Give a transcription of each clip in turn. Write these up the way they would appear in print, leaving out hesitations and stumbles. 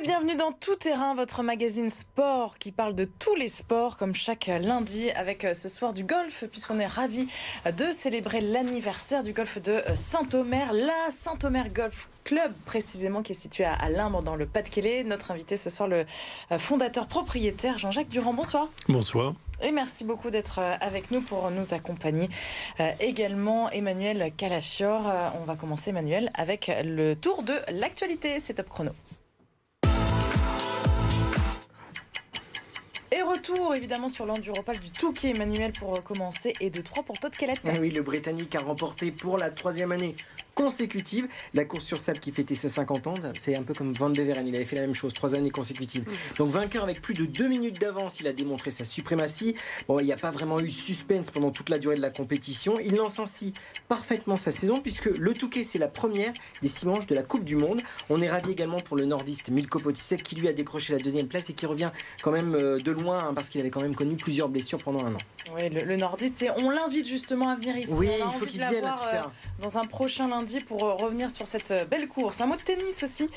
Et bienvenue dans Tout Terrain, votre magazine sport qui parle de tous les sports comme chaque lundi avec ce soir du golf puisqu'on est ravis de célébrer l'anniversaire du golf de Saint-Omer, la Saint-Omer Golf Club précisément qui est situé à Limbe dans le Pas-de-Calais. Notre invité ce soir, le fondateur propriétaire Jean-Jacques Durand. Bonsoir. Bonsoir. Et merci beaucoup d'être avec nous pour nous accompagner. Également Emmanuel Calafiore. On va commencer Emmanuel avec le tour de l'actualité. C'est Top Chrono. Et retour évidemment sur l'Enduropal du Touquet, Emmanuel, pour commencer. Et 2-3 pour Todd Kellett. Oui, le Britannique a remporté pour la 3e année consécutive la course sur sable qui fêtait ses 50 ans. C'est un peu comme Van Beveren, il avait fait la même chose, 3 années consécutives. Donc vainqueur avec plus de 2 minutes d'avance, il a démontré sa suprématie. Bon, il n'y a pas vraiment eu suspense pendant toute la durée de la compétition. Il lance ainsi parfaitement sa saison puisque le Touquet, c'est la première des 6 manches de la Coupe du Monde. On est ravis également pour le nordiste Milko Potisek qui lui a décroché la 2e place et qui revient quand même de loin parce qu'il avait quand même connu plusieurs blessures pendant un an. Oui, le nordiste, et on l'invite justement à venir ici. Oui, on a il faut envie qu'il de vienne l'avoir dans un prochain lundi pour revenir sur cette belle course. Un mot de tennis aussi.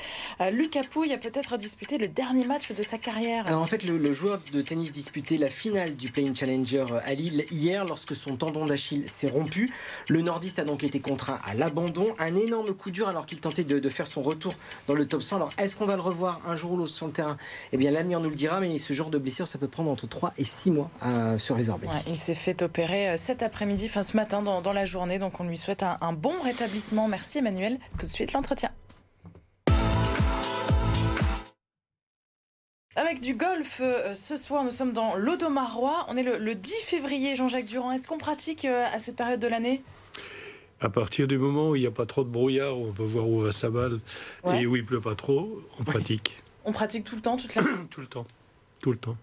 Lucas Pouille a peut-être disputé le dernier match de sa carrière. Alors en fait, le joueur de tennis disputait la finale du Play-in Challenger à Lille hier lorsque son tendon d'Achille s'est rompu. Le nordiste a donc été contraint à l'abandon. Un énorme coup dur alors qu'il tentait de faire son retour dans le top 100. Alors est-ce qu'on va le revoir un jour ou l'autre sur le terrain? Eh bien l'avenir nous le dira, mais ce genre de blessure, ça peut prendre entre 3 et 6 mois à se résorber. Ouais, il s'est fait opérer cet après-midi, ce matin dans la journée. Donc on lui souhaite un bon rétablissement. Merci Emmanuel. Tout de suite l'entretien. Avec du golf, ce soir nous sommes dans l'Audomarois. On est le 10 février, Jean-Jacques Durand. Est-ce qu'on pratique à cette période de l'année ? À partir du moment où il n'y a pas trop de brouillard, on peut voir où va sa balle, et où il ne pleut pas trop, on pratique. On pratique tout le temps, toute l'année ? Tout le temps. Tout le temps.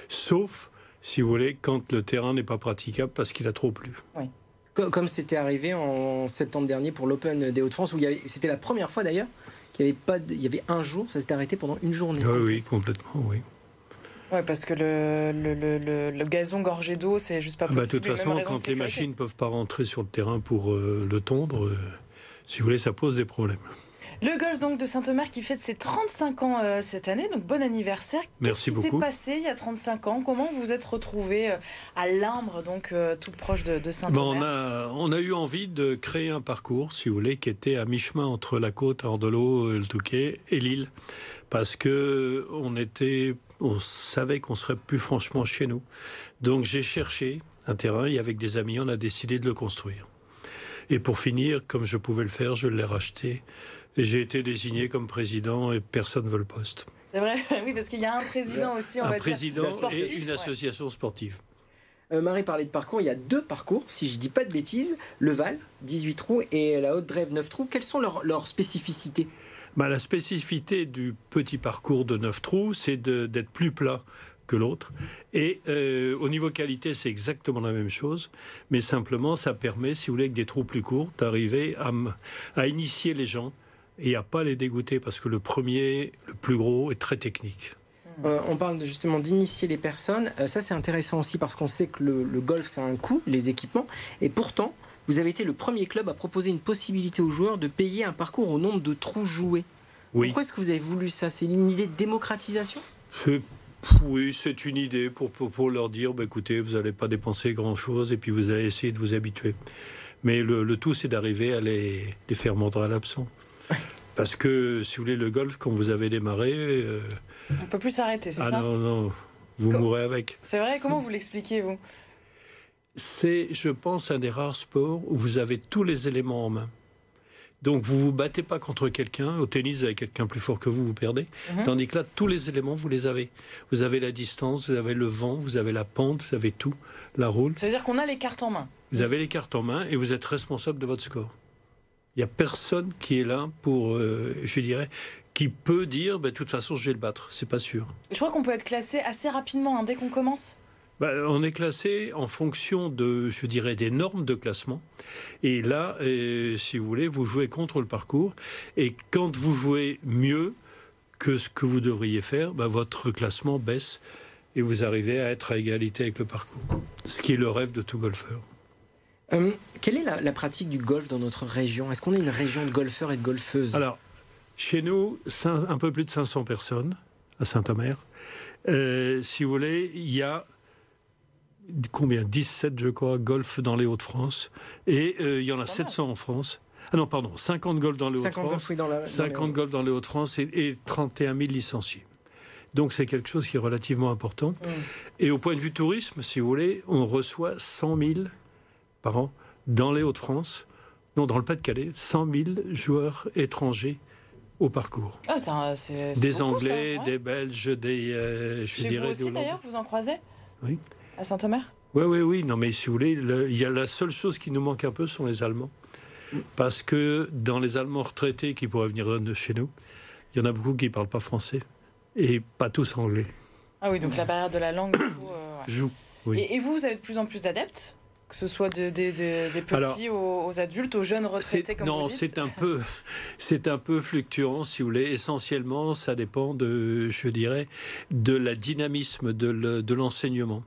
Sauf, si vous voulez, quand le terrain n'est pas praticable parce qu'il a trop plu. Oui. Comme c'était arrivé en septembre dernier pour l'Open des Hauts-de-France, où c'était la première fois d'ailleurs qu'il y avait un jour, ça s'était arrêté pendant une journée. Oui, complètement, oui. Oui, parce que le gazon gorgé d'eau, c'est juste pas possible. De toute façon, quand les machines ne peuvent pas rentrer sur le terrain pour le tondre, si vous voulez, ça pose des problèmes. Le golf donc de Saint-Omer qui fête ses 35 ans cette année, donc bon anniversaire. Merci beaucoup. Qu'est-ce qui s'est passé il y a 35 ans? Comment vous vous êtes retrouvés à Limbe, donc tout proche de Saint-Omer? On a eu envie de créer un parcours, si vous voulez, qui était à mi-chemin entre la côte, Ordelot, le Touquet et l'île, parce que on savait qu'on serait plus franchement chez nous. Donc j'ai cherché un terrain et avec des amis, on a décidé de le construire. Et pour finir, comme je pouvais le faire, je l'ai racheté. Et j'ai été désigné comme président et personne ne veut le poste. C'est vrai, oui, parce qu'il y a un président aussi, on va dire. Un président sportif, et une association sportive. Marie parlait de parcours, il y a 2 parcours, si je ne dis pas de bêtises. Le Val, 18 trous, et la Haute-Drève, 9 trous. Quelles sont leurs spécificités? La spécificité du petit parcours de 9 trous, c'est d'être plus plat que l'autre. Et au niveau qualité, c'est exactement la même chose. Mais simplement, ça permet, si vous voulez, avec des trous plus courts, d'arriver à initier les gens et à pas les dégoûter, parce que le premier, le plus gros, est très technique. On parle justement d'initier les personnes. Ça, c'est intéressant aussi parce qu'on sait que le golf, ça a un coût, les équipements. Et pourtant, vous avez été le premier club à proposer une possibilité aux joueurs de payer un parcours au nombre de trous joués. Oui. Pourquoi est-ce que vous avez voulu ça? C'est une idée de démocratisation? Oui, c'est une idée pour leur dire, écoutez, vous n'allez pas dépenser grand-chose et puis vous allez essayer de vous habituer. Mais le tout, c'est d'arriver à les faire mordre à l'absent. Parce que, si vous voulez, le golf, quand vous avez démarré... on ne peut plus s'arrêter, c'est ça? Ah non, vous mourrez avec. C'est vrai? Comment vous l'expliquez, vous? C'est, je pense, un des rares sports où vous avez tous les éléments en main. Donc, vous ne vous battez pas contre quelqu'un. Au tennis, vous avez quelqu'un plus fort que vous, vous perdez. Tandis que là, tous les éléments, vous les avez. Vous avez la distance, vous avez le vent, vous avez la pente, vous avez tout, la roule. Ça veut dire qu'on a les cartes en main? Vous avez les cartes en main et vous êtes responsable de votre score. Il n'y a personne qui est là pour, je dirais, qui peut dire, de toute façon, je vais le battre. C'est pas sûr. Je crois qu'on peut être classé assez rapidement, dès qu'on commence. On est classé en fonction de, je dirais, des normes de classement. Et là, si vous voulez, vous jouez contre le parcours. Et quand vous jouez mieux que ce que vous devriez faire, votre classement baisse et vous arrivez à être à égalité avec le parcours. Ce qui est le rêve de tout golfeur. Quelle est la pratique du golf dans notre région? Est-ce qu'on a une région de golfeurs et de golfeuses? Alors, Chez nous, un peu plus de 500 personnes à Saint-Omer. Si vous voulez, il y a combien 17, je crois, golf dans les Hauts-de-France. Et il y en a 700 en France. Ah non, pardon, 50 golf dans les Hauts-de-France. 50 golf dans les Hauts-de-France et 31 000 licenciés. Donc c'est quelque chose qui est relativement important. Et au point de vue tourisme, si vous voulez, on reçoit 100 000 par an dans les Hauts-de-France, non, dans le Pas-de-Calais, 100 000 joueurs étrangers au parcours. C'est des beaucoup, Anglais, ça, ouais. des Belges, des Chez vous aussi, d'ailleurs, vous en croisez? Oui. À Saint-Omer? Oui. Non, mais si vous voulez, il y a la seule chose qui nous manque un peu, sont les Allemands. Parce que dans les Allemands retraités qui pourraient venir de chez nous, il y en a beaucoup qui ne parlent pas français et pas tous anglais. Ah oui, donc la barrière de la langue, du coup, joue. Oui. Et vous avez de plus en plus d'adeptes, que ce soit des petits aux adultes, aux jeunes retraités, comme vous dites? Non, c'est un peu fluctuant, si vous voulez. Essentiellement, ça dépend de la dynamisme de l'enseignement.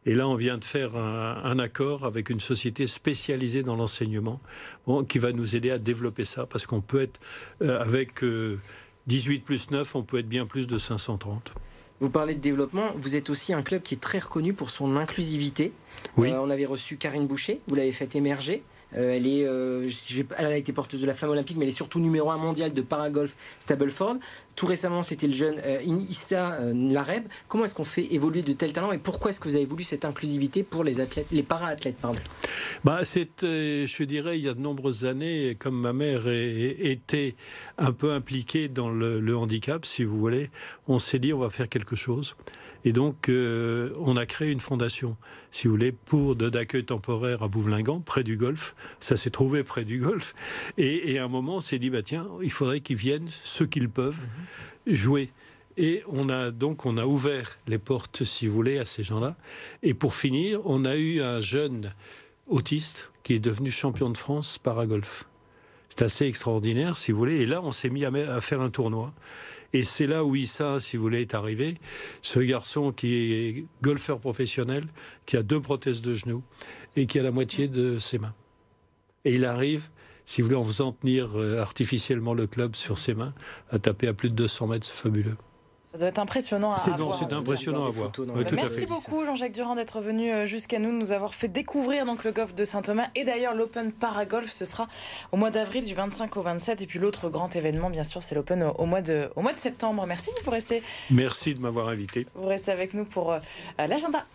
Et là, on vient de faire un accord avec une société spécialisée dans l'enseignement, qui va nous aider à développer ça, parce qu'on peut être, avec 18 plus 9, on peut être bien plus de 530. Vous parlez de développement, vous êtes aussi un club qui est très reconnu pour son inclusivité. Oui. On avait reçu Karine Boucher, vous l'avez fait émerger. Elle a été porteuse de la flamme olympique, mais elle est surtout numéro 1 mondial de paragolf Stableford. Tout récemment, c'était le jeune Issa Lareb. Comment est-ce qu'on fait évoluer de tels talents et pourquoi est-ce que vous avez voulu cette inclusivité pour les para-athlètes, pardon? Je dirais, il y a de nombreuses années, comme ma mère était un peu impliquée dans le handicap, si vous voulez, on s'est dit on va faire quelque chose. Et donc, on a créé une fondation, si vous voulez, d'accueil temporaire à Bouvelingant, près du golf. Ça s'est trouvé près du golf. Et à un moment, on s'est dit, tiens, il faudrait qu'ils viennent, ceux qu'ils peuvent, jouer. Et on a ouvert les portes, si vous voulez, à ces gens-là. Et pour finir, on a eu un jeune autiste qui est devenu champion de France paragolf. C'est assez extraordinaire, si vous voulez. Et là, on s'est mis à faire un tournoi. Et c'est là où Issa, si vous voulez, est arrivé. Ce garçon qui est golfeur professionnel, qui a 2 prothèses de genoux et qui a la moitié de ses mains. Et il arrive, si vous voulez, en faisant tenir artificiellement le club sur ses mains, à taper à plus de 200 mètres. C'est fabuleux. Ça doit être impressionnant à voir. C'est impressionnant à voir. Merci beaucoup Jean-Jacques Durand d'être venu jusqu'à nous, de nous avoir fait découvrir donc le golf de Saint-Omer et d'ailleurs l'Open Paragolf. Ce sera au mois d'avril du 25 au 27 et puis l'autre grand événement bien sûr c'est l'Open au mois de septembre. Merci, vous restez. Merci de m'avoir invité. Vous restez avec nous pour l'agenda.